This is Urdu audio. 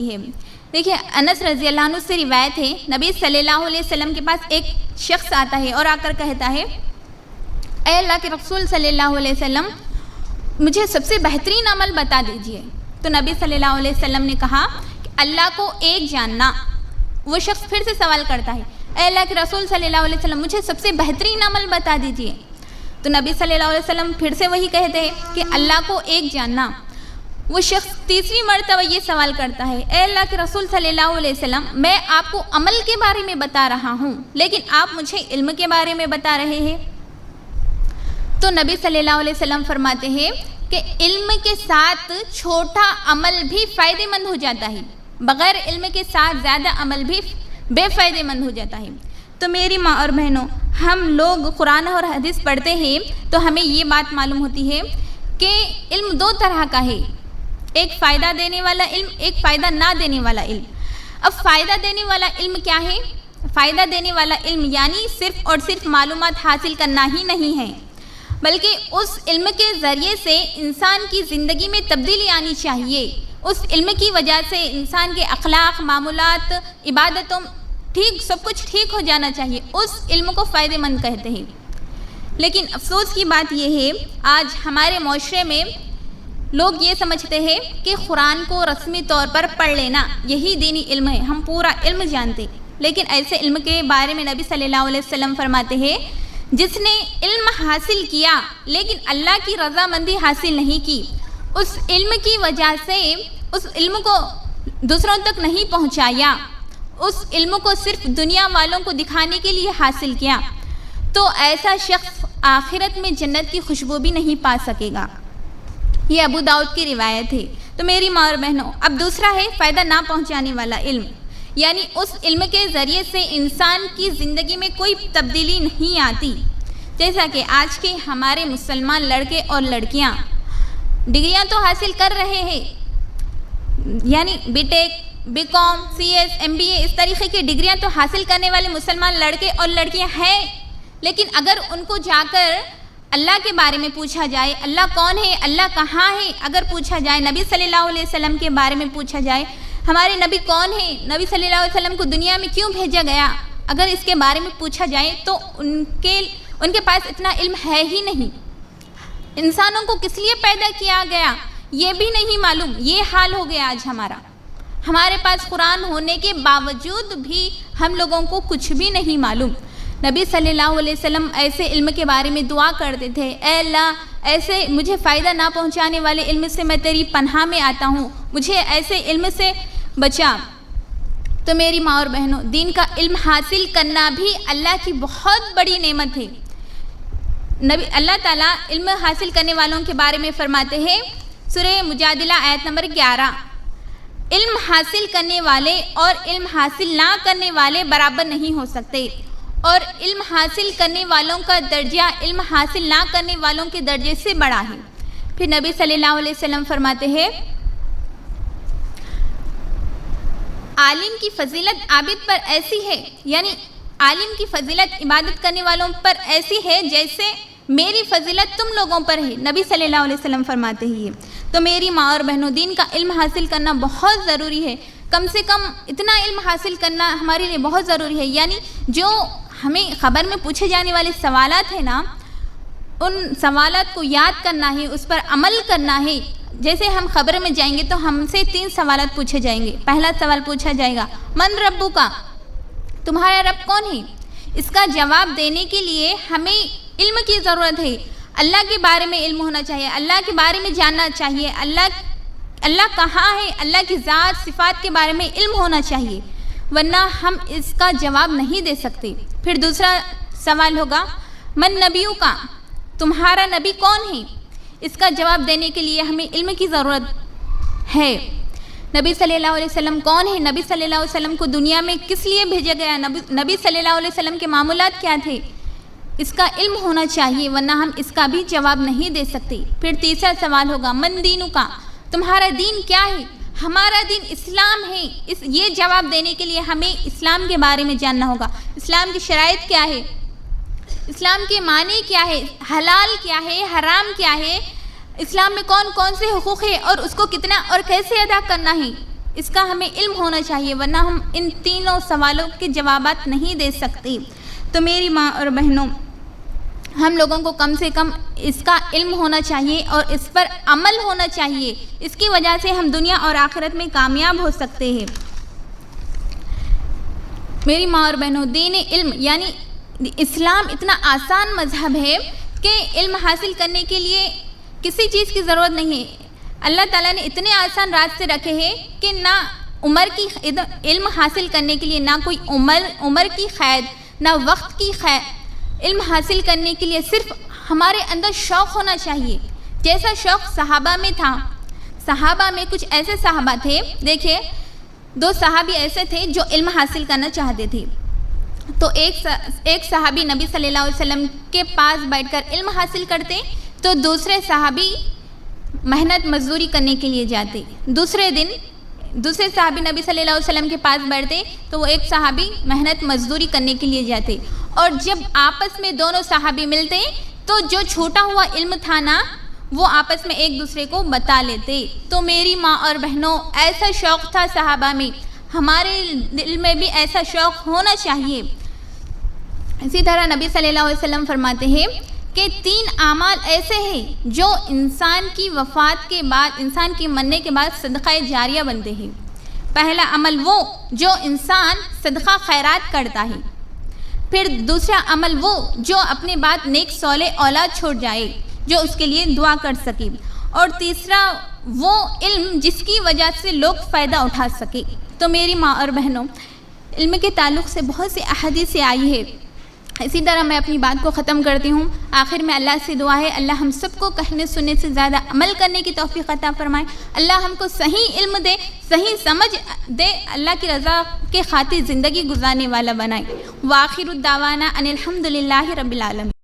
ہے۔ دیکھیے انس رضی اللہ عنہ سے روایت ہے، نبی صلی اللہ علیہ وسلم کے پاس ایک شخص آتا ہے اور آ کر کہتا ہے، اے اللہ کے رسول صلی اللہ علیہ وسلم مجھے سب سے بہترین عمل بتا دیجئے۔ تو نبی صلی اللہ علیہ وسلم نے کہا کہ اللہ کو ایک جاننا۔ وہ شخص پھر سے سوال کرتا ہے، اے اللہ کے رسول صلی اللہ علیہ وسلم مجھے سب سے بہترین عمل بتا دیجئے۔ تو نبی صلی اللہ علیہ وسلم پھر سے وہی کہتے ہیں کہ اللہ کو ایک جاننا۔ وہ شخص تیسری مرتبہ یہ سوال کرتا ہے، اے اللہ کے رسول صلی اللہ علیہ وسلم میں آپ کو عمل کے بارے میں بتا رہا ہوں لیکن آپ مجھے علم کے بارے میں بتا رہے ہیں۔ تو نبی صلی اللہ علیہ وسلم فرماتے ہیں کہ علم کے ساتھ چھوٹا عمل بھی فائدہ مند ہو جاتا ہے، بغیر علم کے ساتھ زیادہ عمل بھی بے فائدہ مند ہو جاتا ہے۔ تو میری ماں اور بہنوں، ہم لوگ قرآن اور حدیث پڑھتے ہیں تو ہمیں یہ بات معلوم ہوتی ہے کہ علم دو طرح کا ہے، ایک فائدہ دینے والا علم، ایک فائدہ نہ دینے والا علم۔ اب فائدہ دینے والا علم کیا ہے؟ فائدہ دینے والا علم یعنی صرف اور صرف معلومات حاصل کرنا ہی نہیں ہے، بلکہ اس علم کے ذریعے سے انسان کی زندگی میں تبدیلی آنی چاہیے۔ اس علم کی وجہ سے انسان کے اخلاق، معمولات، عبادتوں سب کچھ ٹھیک ہو جانا چاہیے۔ اس علم کو فائدہ مند کہتے ہیں۔ لیکن افسوس کی بات یہ ہے، آج ہمارے معاشرے میں لوگ یہ سمجھتے ہیں کہ قرآن کو رسمی طور پر پڑھ لینا یہی دینی علم ہے، ہم پورا علم جانتے۔ لیکن ایسے علم کے بارے میں نبی صلی اللہ علیہ وسلم فرماتے ہیں، جس نے علم حاصل کیا لیکن اللہ کی رضامندی حاصل نہیں کی، اس علم کی وجہ سے اس علم کو دوسروں تک نہیں پہنچایا، اس علم کو صرف دنیا والوں کو دکھانے کے لیے حاصل کیا، تو ایسا شخص آخرت میں جنت کی خوشبو بھی نہیں پا سکے گا۔ یہ ابو داؤد کی روایت ہے۔ تو میری ماں اور بہنوں، اب دوسرا ہے فائدہ نہ پہنچانے والا علم، یعنی اس علم کے ذریعے سے انسان کی زندگی میں کوئی تبدیلی نہیں آتی۔ جیسا کہ آج کے ہمارے مسلمان لڑکے اور لڑکیاں ڈگریاں تو حاصل کر رہے ہیں، یعنی B tech, B com, C S, M B A, اس طریقے کی ڈگریاں تو حاصل کرنے والے مسلمان لڑکے اور لڑکیاں ہیں، لیکن اگر ان کو جا کر اللہ کے بارے میں پوچھا جائے، اللہ کون ہے، اللہ کہاں ہے، اگر پوچھا جائے، نبی صلی اللہ علیہ وسلم کے بارے میں پوچھا جائے، ہمارے نبی کون ہے، نبی صلی اللہ علیہ وسلم کو دنیا میں کیوں بھیجا گیا، اگر اس کے بارے میں پوچھا جائے تو ان کے پاس اتنا علم ہے ہی نہیں۔ انسانوں کو کس لیے پیدا کیا گیا یہ بھی نہیں معلوم۔ یہ حال ہو گیا آج ہمارا۔ ہمارے پاس قرآن ہونے کے باوجود بھی ہم لوگوں کو کچھ بھی نہیں معلوم۔ نبی صلی اللہ علیہ وسلم ایسے علم کے بارے میں دعا کرتے تھے، اے اللہ ایسے مجھے فائدہ نہ پہنچانے والے علم سے میں تیری پناہ میں آتا ہوں، مجھے ایسے علم سے بچا۔ تو میری ماں اور بہنوں، دین کا علم حاصل کرنا بھی اللہ کی بہت بڑی نعمت ہے۔ اللہ تعالیٰ علم حاصل کرنے والوں کے بارے میں فرماتے ہیں، سورہ مجادلہ آیت نمبر 11، علم حاصل کرنے والے اور علم حاصل نہ کرنے والے برابر نہیں ہو سکتے، اور علم حاصل کرنے والوں کا درجہ علم حاصل نہ کرنے والوں کے درجے سے بڑا ہے۔ پھر نبی صلی اللہ علیہ وسلم فرماتے ہیں، عالم کی فضیلت عابد پر ایسی ہے، یعنی عالم کی فضیلت عبادت کرنے والوں پر ایسی ہے جیسے میری فضیلت تم لوگوں پر ہے، نبی صلی اللہ علیہ وسلم فرماتے ہیں۔ تو میری ماں اور بہنوں، دین کا علم حاصل کرنا بہت ضروری ہے، کم سے کم اتنا علم حاصل کرنا ہمارے لیے بہت ضروری ہے، یعنی جو ہمیں خبر میں پوچھے جانے والے سوالات ہیں نا، ان سوالات کو یاد کرنا ہے، اس پر عمل کرنا ہے۔ جیسے ہم خبر میں جائیں گے تو ہم سے 3 سوالات پوچھے جائیں گے۔ پہلا سوال پوچھا جائے گا، من ربو کا، تمہارا رب کون ہے؟ اس کا جواب دینے کے لیے ہمیں علم کی ضرورت ہے۔ اللہ کے بارے میں علم ہونا چاہیے، اللہ کے بارے میں جاننا چاہیے، اللہ کہاں ہے، اللہ کی ذات صفات کے بارے میں علم ہونا چاہیے، ورنہ ہم اس کا جواب نہیں دے سکتے۔ پھر دوسرا سوال ہوگا، من نبیوں کا، تمہارا نبی کون ہے؟ اس کا جواب دینے کے لیے ہمیں علم کی ضرورت ہے۔ نبی صلی اللہ علیہ وسلم کون ہے؟ نبی صلی اللہ علیہ وسلم کو دنیا میں کس لیے بھیجا گیا؟ نبی صلی اللہ علیہ وسلم کے معمولات کیا تھے؟ اس کا علم ہونا چاہیے، ورنہ ہم اس کا بھی جواب نہیں دے سکتے۔ پھر تیسرا سوال ہوگا، من دینوں کا، تمہارا دین کیا ہے؟ ہمارا دین اسلام ہے۔ یہ جواب دینے کے لیے ہمیں اسلام کے بارے میں جاننا ہوگا، اسلام کی شرائط کیا ہے، اسلام کے معنی کیا ہے، حلال کیا ہے، حرام کیا ہے، اسلام میں کون کون سے حقوق ہیں اور اس کو کتنا اور کیسے ادا کرنا ہے۔ اس کا ہمیں علم ہونا چاہیے، ورنہ ہم ان تینوں سوالوں کے جوابات نہیں دے سکتے۔ تو میری ماں اور بہنوں، ہم لوگوں کو کم سے کم اس کا علم ہونا چاہیے اور اس پر عمل ہونا چاہیے، اس کی وجہ سے ہم دنیا اور آخرت میں کامیاب ہو سکتے ہیں۔ میری ماں اور بہنوں، دین علم یعنی اسلام اتنا آسان مذہب ہے کہ علم حاصل کرنے کے لیے کسی چیز کی ضرورت نہیں ہے۔ اللہ تعالیٰ نے اتنے آسان راستے رکھے ہیں کہ نہ علم حاصل کرنے کے لیے نہ کوئی عمر کی قید، نہ وقت کی قید۔ علم حاصل کرنے کے لیے صرف ہمارے اندر شوق ہونا چاہیے، جیسا شوق صحابہ میں تھا۔ صحابہ میں کچھ ایسے صحابہ تھے، دیکھیں 2 صحابی ایسے تھے جو علم حاصل کرنا چاہتے تھے۔ تو ایک صحابی نبی صلی اللہ علیہ وسلم کے پاس بیٹھ کر علم حاصل کرتے، تو دوسرے صحابی محنت مزدوری کرنے کے لیے جاتے۔ دوسرے صحابی نبی صلی اللہ علیہ وسلم کے پاس بیٹھتے تو وہ ایک صحابی محنت مزدوری کرنے کے لیے جاتے، اور جب آپس میں دونوں صحابی ملتے تو جو چھوٹا ہوا علم تھا نا، وہ آپس میں ایک دوسرے کو بتا لیتے۔ تو میری ماں اور بہنوں، ایسا شوق تھا صحابہ میں، ہمارے دل میں بھی ایسا شوق ہونا چاہیے۔ اسی طرح نبی صلی اللہ علیہ وسلم فرماتے ہیں کہ 3 اعمال ایسے ہیں جو انسان کی وفات کے بعد، انسان کے مرنے کے بعد صدقہ جاریہ بنتے ہیں۔ پہلا عمل وہ جو انسان صدقہ خیرات کرتا ہے، پھر دوسرا عمل وہ جو اپنے بعد نیک صالح اولاد چھوڑ جائے جو اس کے لیے دعا کر سکے، اور تیسرا وہ علم جس کی وجہ سے لوگ فائدہ اٹھا سکے۔ تو میری ماں اور بہنوں، علم کے تعلق سے بہت سی احادیث آئی ہے۔ اسی طرح میں اپنی بات کو ختم کرتی ہوں۔ آخر میں اللہ سے دعا ہے، اللہ ہم سب کو کہنے سننے سے زیادہ عمل کرنے کی توفیق عطا فرمائے۔ اللہ ہم کو صحیح علم دے، صحیح سمجھ دے، اللہ کی رضا کے خاطر زندگی گزارنے والا بنائے۔ وآخر الدعوانا ان الحمد للہ رب العالمین۔